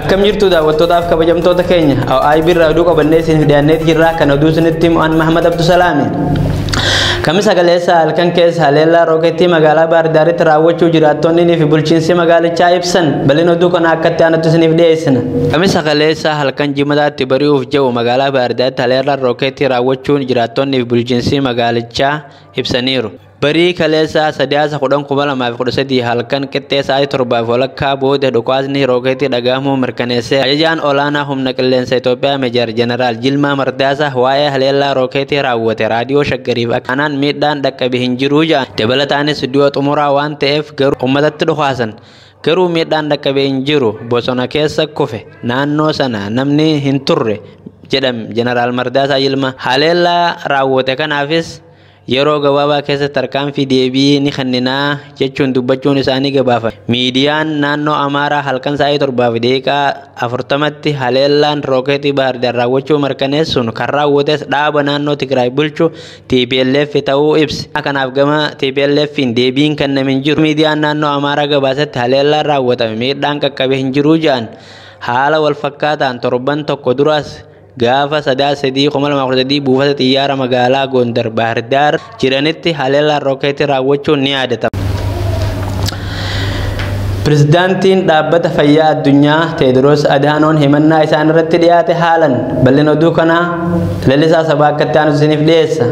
Akkam jirtu daawwattootaaf kabajamtoota keenya ay birraa oduu qabannee isin dhiyaanneet jirra kan oduu isinitti himu Muhammad Abdusalaami. Kamisa kaleessa halkan keessa haleellaa rooketii magaalaa Baahir Daaritti raawwachuu jiraattonni fi bulchiinsi magaalichaa ibsan bal'ina oduu kana akkatti aanutti isiniif dhiyeessina. Kamisa kaleessa halkan jimataatti bari'uuf jiru magaalaa Baahir Daaritti haleellaa rooketii raawwachuun jiraattonni fi bulchiinsi magaalichaa ibsaniiru. Barii kaleessa sadiyaasa 10,2013 halkan qixxeessa ay torbaaf walakkaa booda dhukaasni rooketii dhagahamuu mirkaneessee ajajaan olaanaa humna qilleensa Itoophiyaa Meejar Jeneraal Jilmaa Mardaasa waa'ee haleellaa rooketii raawwate raadiyoo shaggariif akkanaan miidhaan dhaqqabe hin jiru jedhan. Dabalataanis du'a xumuraa waan ta'eef garuu uummatatti dhukaasan. Garuu miidhaan dhaqqabe hin jiru bosona keessa kufe naannoo sana namni hin turre jedham Jeneraal Mardaasa Jilmaa. Haleellaa raawwate kanaafis yeroo gabaabaa keessatti tarkaanfii deebii ni kenninaa jechuun dubbachuun isaanii gabaafame. Miidiyaan naannoo Amaaraa halkan sa'aatii 7:40tti haleellaan rooketii Baahir Daar raawwachuu mirkaneessuun kan raawwates dhaaba naannoo Tigraay bulchu TPLF ta'uu ibse. Kanaaf gama TPLF'n deebiin kenname hin jiru. Miidiyaan naannoo Amaaraa gabaasetti haleellaan raawwatame miidhaan qaqqabe hin jiru jedhan. Haala wal fakkaataan torban tokko duraas gaafa sadaasa 3,2013 buufata xiyyaara magaalaa Gondar Baahir Daar jiranitti haleellaa rooketii raawwachuun ni yaadatama. Pirezidaantiin dhaabbata fayyaa addunyaa Teediroos Adaanoon himannaa isaan irratti dhiyaate haalan bal'ina oduu kanaa lalisaa sabaa akkatti aanutti isiniif dhiyeessa.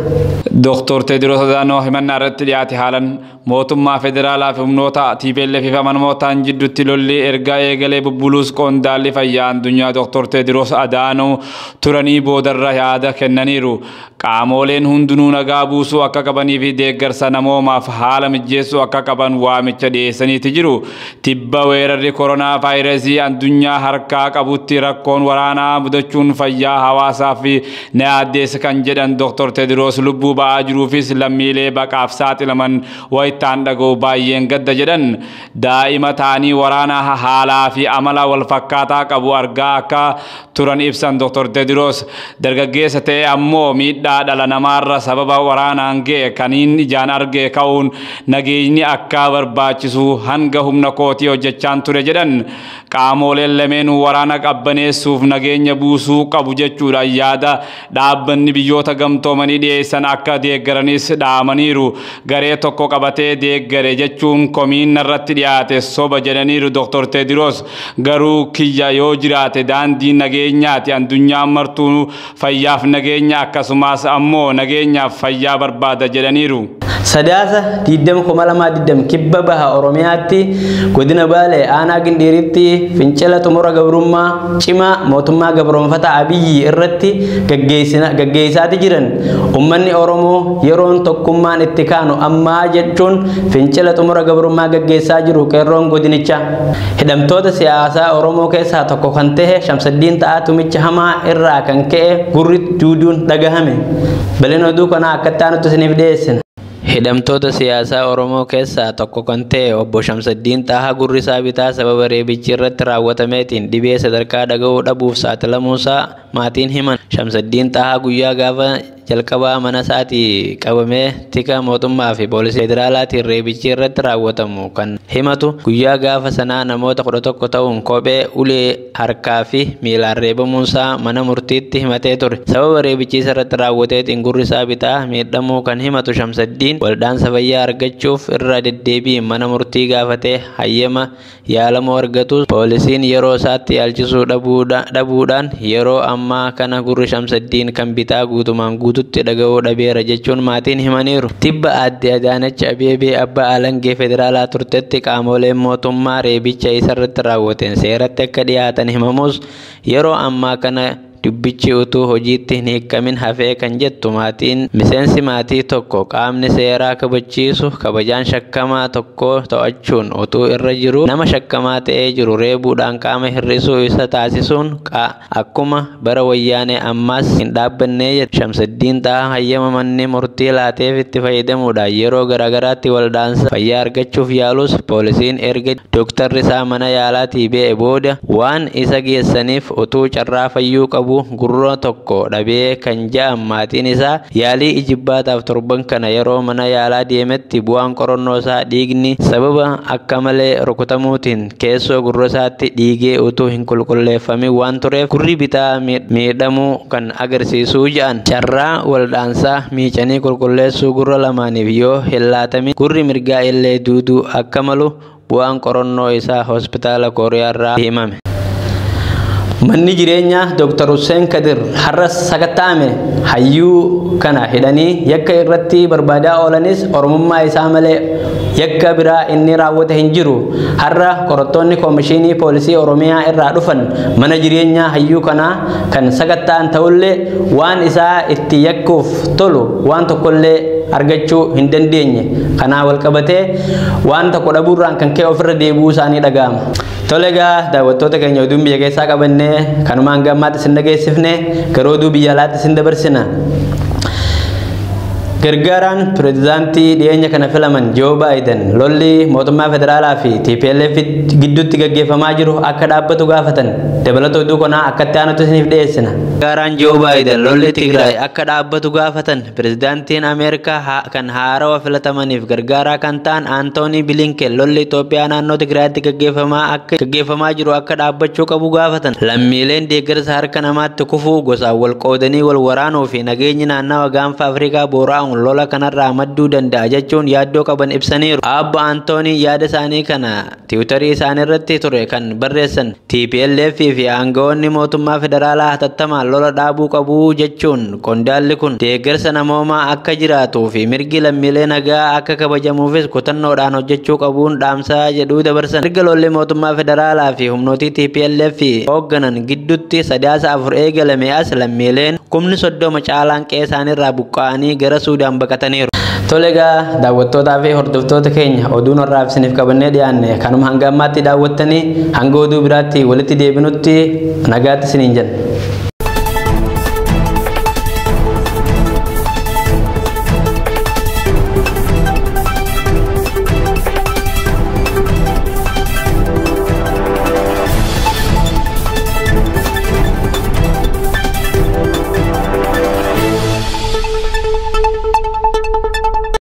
Dr. Teediroos Adaanoo himannaa irratti dhiyaate haalan mootummaa federaalaa fi humnoota TPLF fi amanamootaan jidduutti lolli erga eegalee bubbuluus qondaalli fayyaa addunyaa Dr. Teediroos Adaanoo turanii boodarra yaada kennaniiru. Qaamoleen hundinuu nagaa buusuu akka qabanii fi deeggarsa namoomaaf haala mijeessuu akka qaban waamicha dhiyeessaniiti jiru. Tibba weerarri koronaa vaayirasii addunyaa harkaa qabutti rakkoon waraanaa mudachuun fayyaa hawaasaa fi na yaaddeessa kan jedhan Dr. Teediroos lubbuu ba'aa jiruufis lammiilee baqaaf saaxilaman wayitaan dhaga'u baay'een gadda jedhan. Daa'ima ta'anii waraana haalaa fi amala wal fakkaataa qabu argaa akka turan ibsan Dr. Teediroos dargaggeessa ta'e ammoo miidhaa dhala namaarra sababa waraanaan ga'e kaniin ijaan arge ka'uun nageenyi akka barbaachisu hanga humna kootii hojjechaan ture jedhan. Qaamoleen lameenuu waraana qabbaneessuuf nageenya buusuu qabu jechuudha yaada dhaabbanni biyyoota gamtoomanii dhiyeessan akka deeggaranis dhaamaniiru. Garee tokko qabatee deeggare jechuun komiin irratti dhiyaate soba jedhaniiru Dr. Teediroos. Garuu kiyya yoo jiraate daandiin nageenyaati addunyaan martuu fayyaaf nageenya akkasumas ammoo nageenyaaf fayyaa barbaada jedhaniiru. Sadaasa 20,2020 kibba baha Oromiyaatti godina Baalee aanaa Gindeeritti fincila xumura gabrummaa cimaa mootummaa gabroonfataa Abiyyi irratti gaggeessaati jiran. Uummanni Oromoo yeroon tokkummaan itti kaanu ammaa jechuun fincila xumura gabrummaa gaggeessaa jiru qeerroon godinichaa. Hidhamtoota siyaasaa Oromoo keessaa tokko kan ta'e Shamsaddiin Ta'aa tumicha hamaa irraa kan ka'e gurri duuduun dhagahame. Bal'ina oduu kanaa akkatti aanutti isiniif dhiyeessina. Hidhamtoota siyaasaa Oromoo keessaa tokko kan ta'e obbo Shamsaddiin Ta'aa gurri isaa bitaa sababa reebichi irratti raawwatameetiin dhibee sadarkaa dhaga'uu dhabuuf saaxilamuusaa maatiin himan. Shamsaddiin Ta'aa guyyaa gaafa jalqabaa mana isaatii qabamee tika mootummaa fi poolisii federaalaatiin reebichi irratti raawwatamu kan himatu guyyaa gaafa sanaa namoota 11 ta'uun kophee ulee harkaa fi miilaan reebamuunsaa mana murtiitti himatee ture. Sababa reebichi irratti raawwateetiin gurri isaa bitaa miidhamuu kan himatu Shamsaddiin wal'aansa fayyaa argachuuf irra deddeebiin mana murtii gaafatee hayyama yaalamuu argatus poolisiin yeroo isaatti yaalchisuu dhabuudhaan yeroo ammaa kana gurri Shamsaddiin kan bitaa guutumaan guututti dhaga'uu dhabeera jechuun maatiin himaniiru. Tibba aadde Adaanach Abeebee abbaa alangee federaalaa turtetti qaamoleen mootummaa reebicha isarratti raawwateen seeratti akka dhiyaatan himamus yeroo ammaa kana dubbichi utuu hojiitti hin hiikamin hafee kan jettu maatiin miseensi maatii tokko qaamni seeraa kabachiisu kabajaan shakkamaa tokko to'achuun utuu irra jiru nama shakkamaa ta'ee jiru reebuudhaan qaama hir'isuu isa taasisuun akkuma bara wayyaanee ammaas hin dhaabbanne jedhe. Shamsaddiin Ta'aa hayyama manni murtii laateef itti fayyadamuudhaan yeroo garaagaraatti wal'aansa fayyaa argachuuf yaalus poolisiin erga dooktarri isaa mana yaalaatii ba'e booda waan isa geessaniif utuu carraa fayyuu qabu qabu gurra tokko dhabee kan ja'an maatiin isaa yaalii ijibbaataaf torban kana yeroo mana yaalaa deemetti bu'aan qorannoo isaa dhiigni sababa akka malee rukutamuutiin keessoo gurra isaatti dhiigee utuu hin qulqulleeffamin waan tureef gurri bitaa miidhamuu kan agarsiisuu jedhan. Carraa waldhaansaa miicanii qulqulleessuu gurra lamaaniif yoo hin laatamin gurri mirgaa illee duuduu akka malu bu'aan qorannoo isaa hospitaala Kooriyaarraa himame. Manni jireenyaa Dr. Hussein Kadir har'as sakatta'ame. Hayyuu kana hidhanii yakka irratti barbaadaa oolanis oromummaa isaa malee yakka biraa inni raawwate hin jiru. Har'a qorattoonni Koomishinii Poolisii Oromiyaa irraa dhufan mana jireenyaa hayyuu kanaa kan sakatta'an ta'ullee waan isaa itti yakkuuf tolu waan tokkollee argachuu hin dandeenye. Kanaa wal qabatee waan tokko dhabuurraan kan ka'e ofirra deebi'uu isaanii dhaga'ama. Tolega daawwattoota keenya oduu biyya keessaa qabannee kanumaan gammaatti isin dhageessifne garuu oduu biyya alaatti isin dabarsina. Gargaaraan pireezidaantii dhiyeenya kana filaman Joo Baayiden lolli mootummaa federaalaa fi TPLF gidduutti gaggeeffamaa jiru akka dhaabbatu gaafatan. Dabalata oduu kanaa akkatti aanutti isiniif dhiyeessina. Gargaaraan Joo Baayiden lolli Tigraay akka dhaabbatu gaafatan. Pireezidaantiin Ameerikaa kan haarawa filatamaniif gargaaraa kan ta'an Antoonii Bilinken lolli Itoophiyaa naannoo Tigraayitti gaggeeffamaa jiru akka dhaabbachuu qabu gaafatan. Lammiileen deeggarsa harka namaatti kufuu gosaan wal qoodanii wal waraanuu fi nageenyi naannawa gaanfa Afrikaa boora'uun lola kanarraa madduu danda'a jechuun yaaddoo qaban ibsaniiru. Abbo Antoonii yaada isaanii kana tiwutarii isaanii irratti ture kan barreessan TPLF fi aangawoonni mootummaa federaalaa hatattamaan lola dhaabuu qabu jechuun qondaalli kun deeggarsa namoomaa akka jiraatuu fi mirgi lammiilee nagaa akka kabajamuufis kutannoodhaan hojjechuu qabuun dhaamsaa jedhuu dabarsan. Erga lolli mootummaa federaalaa fi humnootii TPLF hoogganan gidduutti sadaasa 4 eegalame as lammiileen 30,000 caalaan qe'ee isaaniirraa buqqa'anii gara Suudaan baqataniiru. Tolega daawwattootaa fi hordoftoota keenya oduun har'aaf isiniif qabannee dhiyaanne kanuma hanga ammaatti daawwattanii hanga oduu biraatti walitti deebinutti nagaatti isiniin jenna.